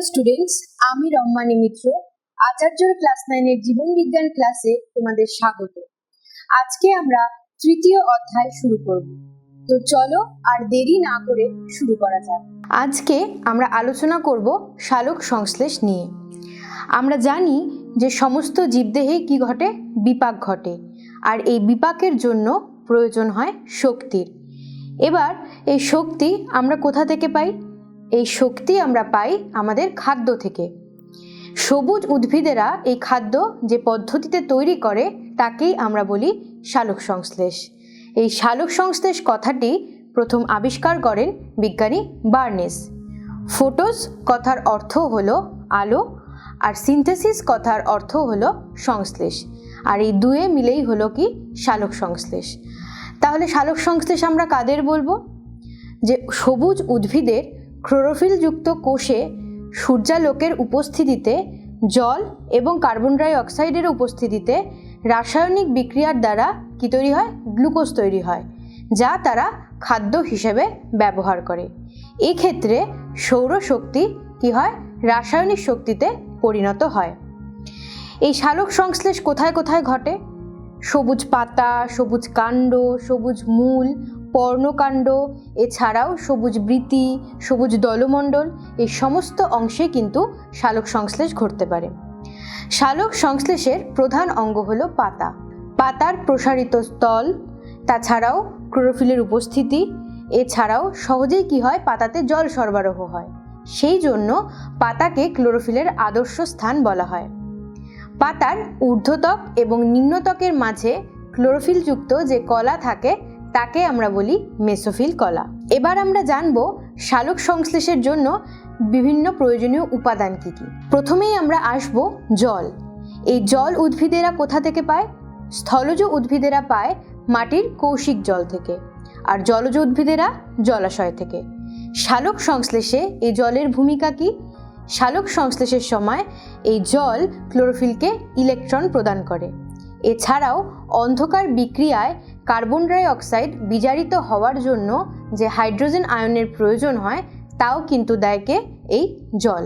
Students, আমি রম্মানী মিত্র আচার্যর class 9 এর জীবন বিজ্ঞান ক্লাসে তোমাদের স্বাগত। আজকে আমরা তৃতীয় অধ্যায় শুরু করব। তো চলো আর দেরি না করে শুরু করা যাক। আজকে আমরা আলোচনা করব সালোক সংশ্লেষ নিয়ে। আমরা জানি যে সমস্ত জীবদেহে কি ঘটে, বিপাক ঘটে, আর এই বিপাকের জন্য প্রয়োজন হয় শক্তির। এবার এই শক্তি আমরা কোথা থেকে পাই? এই শক্তি আমরা পাই আমাদের খাদ্য থেকে। সবুজ উদ্ভিদেরা এই খাদ্য যে পদ্ধতিতে তৈরি করে তাকেই আমরা বলি সালোক সংশ্লেষ। এই সালোক সংশ্লেষ কথাটি প্রথম আবিষ্কার করেন বিজ্ঞানী বার্নেস। ফোটোস কথার অর্থ হলো আলো, আর সিনথেসিস কথার অর্থ হলো সংশ্লেষ, আর এই দুয়ে মিলেই হলো কি সালোক সংশ্লেষ। তাহলে সালোক সংশ্লেষ আমরা কাদের বলবো? যে সবুজ উদ্ভিদের ক্লোরোফিল যুক্ত কোষে সূর্যালোকের উপস্থিতিতে জল এবং কার্বন ডাই অক্সাইডের উপস্থিতিতে রাসায়নিক বিক্রিয়ার দ্বারা কি তৈরি হয়? গ্লুকোজ তৈরি হয়, যা তারা খাদ্য হিসেবে ব্যবহার করে। এক্ষেত্রে সৌরশক্তি কি হয়? রাসায়নিক শক্তিতে পরিণত হয়। এই সালোক সংশ্লেষ কোথায় কোথায় ঘটে? সবুজ পাতা, সবুজ কাণ্ড, সবুজ মূল, পর্ণকাণ্ড, এছাড়াও সবুজ বৃতি, সবুজ দলমণ্ডল, এই সমস্ত অংশে কিন্তু সালোক সংশ্লেষ ঘটতে পারে। সালোক সংশ্লেষের প্রধান অঙ্গ হলো পাতা। পাতার প্রসারিত স্থল, তাছাড়াও ক্লোরোফিলের উপস্থিতি, এছাড়াও সহজেই কি হয়? পাতাতে জল সরবরাহ হয়, সেই জন্য পাতাকে ক্লোরোফিলের আদর্শ স্থান বলা হয়। পাতার ঊর্ধ্বত্বক এবং নিম্নত্বকের মাঝে ক্লোরোফিলযুক্ত যে কলা থাকে তাকে আমরা বলি মেসোফিল কলা। এবার আমরা জানব সালোক সংশ্লেষের জন্য বিভিন্ন প্রয়োজনীয় উপাদান কি কি। প্রথমেই আমরা আসব জল। এই জল উদ্ভিদেরা কোথা থেকে পায়? স্থলজ উদ্ভিদেরা পায় মাটির কৌশিক জল থেকে, আর জলজ উদ্ভিদেরা জলাশয় থেকে। সালোক সংশ্লেষে এই জলের ভূমিকা কি? সালোক সংশ্লেষের সময় এই জল ক্লোরোফিলকে ইলেকট্রন প্রদান করে। এছাড়াও অন্ধকার বিক্রিয়ায় কার্বন ডাই অক্সাইড বিজারিত হওয়ার জন্য যে হাইড্রোজেন আয়নের প্রয়োজন হয় তাও কিন্তু দেয় কে? এই জল।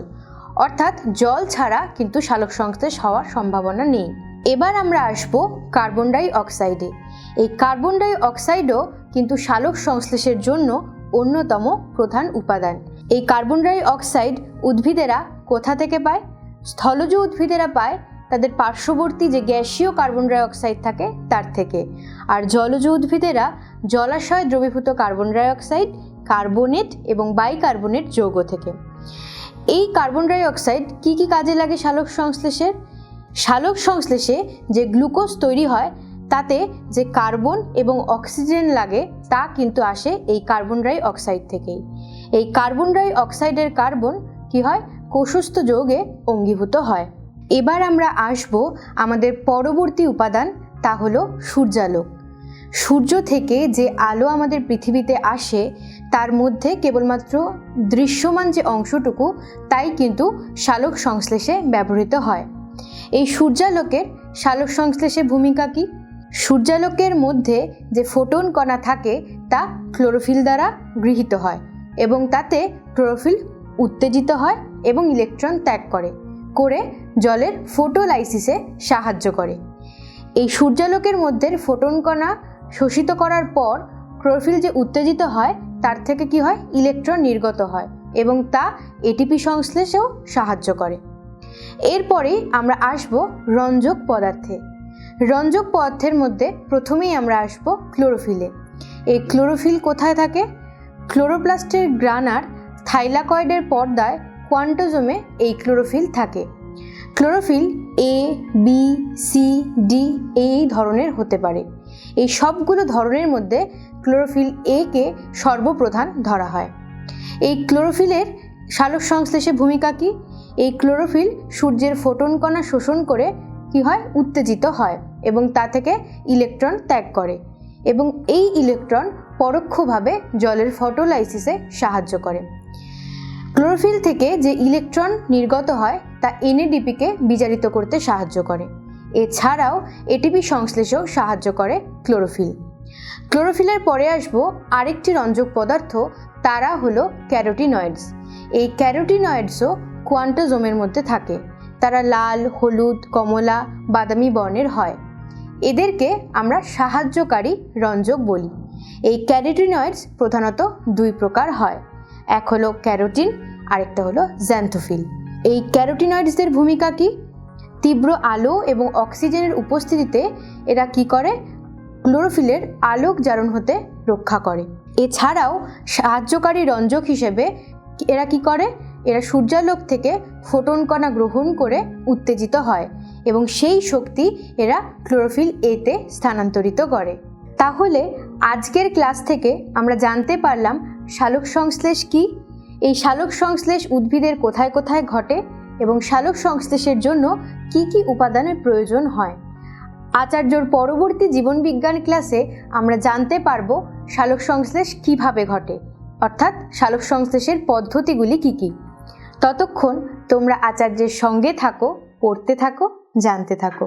অর্থাৎ জল ছাড়া কিন্তু সালোক সংশ্লেষ হওয়ার সম্ভাবনা নেই। এবার আমরা আসব কার্বন ডাই অক্সাইডে। এই কার্বন ডাই অক্সাইডও কিন্তু সালোক সংশ্লেষের জন্য অন্যতম প্রধান উপাদান। এই কার্বন ডাই অক্সাইড উদ্ভিদেরা কোথা থেকে পায়? স্থলজ উদ্ভিদেরা পায় তাদের পার্শ্ববর্তী যে গ্যাসীয় কার্বন ডাই অক্সাইড থাকে তার থেকে, আর জলজ উদ্ভিদেরা জলাশয় দ্রবীভূত কার্বন ডাই অক্সাইড, কার্বনেট এবং বাইকার্বনেট যৌগ থেকে। এই কার্বন ডাই অক্সাইড কি কি কাজে লাগে সালোক সংশ্লেষের? সালোক সংশ্লেষে যে গ্লুকোজ তৈরি হয় তাতে যে কার্বন এবং অক্সিজেন লাগে তা কিন্তু আসে এই কার্বন ডাই অক্সাইড থেকেই। এই কার্বন ডাই অক্সাইডের কার্বন কি হয়? কোষস্থ যৌগে অঙ্গীভূত হয়। এবার আমরা আসব আমাদের পরবর্তী উপাদান, তা হলো সূর্যালোক। সূর্য থেকে যে আলো আমাদের পৃথিবীতে আসে তার মধ্যে কেবলমাত্র দৃশ্যমান যে অংশটুকু তাই কিন্তু সালোক সংশ্লেষে ব্যবহৃত হয়। এই সূর্যালোকের সালোক সংশ্লেষে ভূমিকা কি? সূর্যালোকের মধ্যে যে ফোটন কণা থাকে তা ক্লোরোফিল দ্বারা গৃহীত হয় এবং তাতে ক্লোরোফিল উত্তেজিত হয় এবং ইলেকট্রন ত্যাগ করে জলের ফোটোলাইসিসে সাহায্য করে। এই সূর্যালোকের মধ্যে ফোটন কণা শোষিত করার পর ক্লোরোফিল যে উত্তেজিত হয় তার থেকে কি হয়? ইলেকট্রন নির্গত হয় এবং তা এটিপি সংশ্লেষেও সাহায্য করে। এরপরে আমরা আসব রঞ্জক পদার্থে। রঞ্জক পদার্থের মধ্যে প্রথমেই আমরা আসব ক্লোরোফিলে। এই ক্লোরোফিল কোথায় থাকে? ক্লোরোপ্লাস্টের গ্রানার থাইলাকয়েডের পর্দায় কোয়ান্টোজোমে এই ক্লোরোফিল থাকে। Chlorophyll A, B, C, D এই ধরনের হতে পারে। এই সবগুলো ধরনের মধ্যে ক্লোরোফিল এ কে সর্বপ্রধান ধরা হয়। এই ক্লোরোফিলের সালোক সংশ্লেষে ভূমিকা কি? এই ক্লোরোফিল সূর্যের ফোটন কণা শোষণ করে কি হয়? উত্তেজিত হয় এবং তা থেকে ইলেকট্রন ত্যাগ করে এবং এই ইলেকট্রন পরোক্ষভাবে জলের ফটোলাইসিসে সাহায্য করে। ক্লোরোফিল থেকে যে ইলেকট্রন নির্গত হয় তা এনএডিপিকে বিজারিত করতে সাহায্য করে। এছাড়াও এটিপি সংশ্লেষেও সাহায্য করে ক্লোরোফিল। ক্লোরোফিলের পরে আসবো আরেকটি রঞ্জক পদার্থ, তারা হলো ক্যারোটিনয়েডস। এই ক্যারোটিনয়েডসও কোয়ান্টোজোমের মধ্যে থাকে। তারা লাল, হলুদ, কমলা, বাদামি বর্ণের হয়। এদেরকে আমরা সাহায্যকারী রঞ্জক বলি। এই ক্যারোটিনয়েডস প্রধানত দুই প্রকার হয়, এক হলো ক্যারোটিন, আরেকটা হলো জ্যান্থোফিল। এই ক্যারোটিনয়েডসদের ভূমিকা কি? তীব্র আলো এবং অক্সিজেনের উপস্থিতিতে এরা কি করে? ক্লোরোফিলের আলোক জারণ হতে রক্ষা করে। এছাড়াও সাহায্যকারী রঞ্জক হিসেবে এরা কি করে? এরা সূর্যালোক থেকে ফোটন কণা গ্রহণ করে উত্তেজিত হয় এবং সেই শক্তি এরা ক্লোরোফিল এতে স্থানান্তরিত করে। তাহলে আজকের ক্লাস থেকে আমরা জানতে পারলাম সালোক সংশ্লেষ কি, এই সালোক সংশ্লেষ উদ্ভিদের কোথায় কোথায় ঘটে এবং সালোক সংশ্লেষের জন্য কি কি উপাদানের প্রয়োজন হয়। আচার্যর পরবর্তী জীবনবিজ্ঞান ক্লাসে আমরা জানতে পারবো সালোক সংশ্লেষ কিভাবে ঘটে, অর্থাৎ সালোক সংশ্লেষের পদ্ধতিগুলি কি কি। ততক্ষণ তোমরা আচার্যের সঙ্গে থাকো, পড়তে থাকো, জানতে থাকো।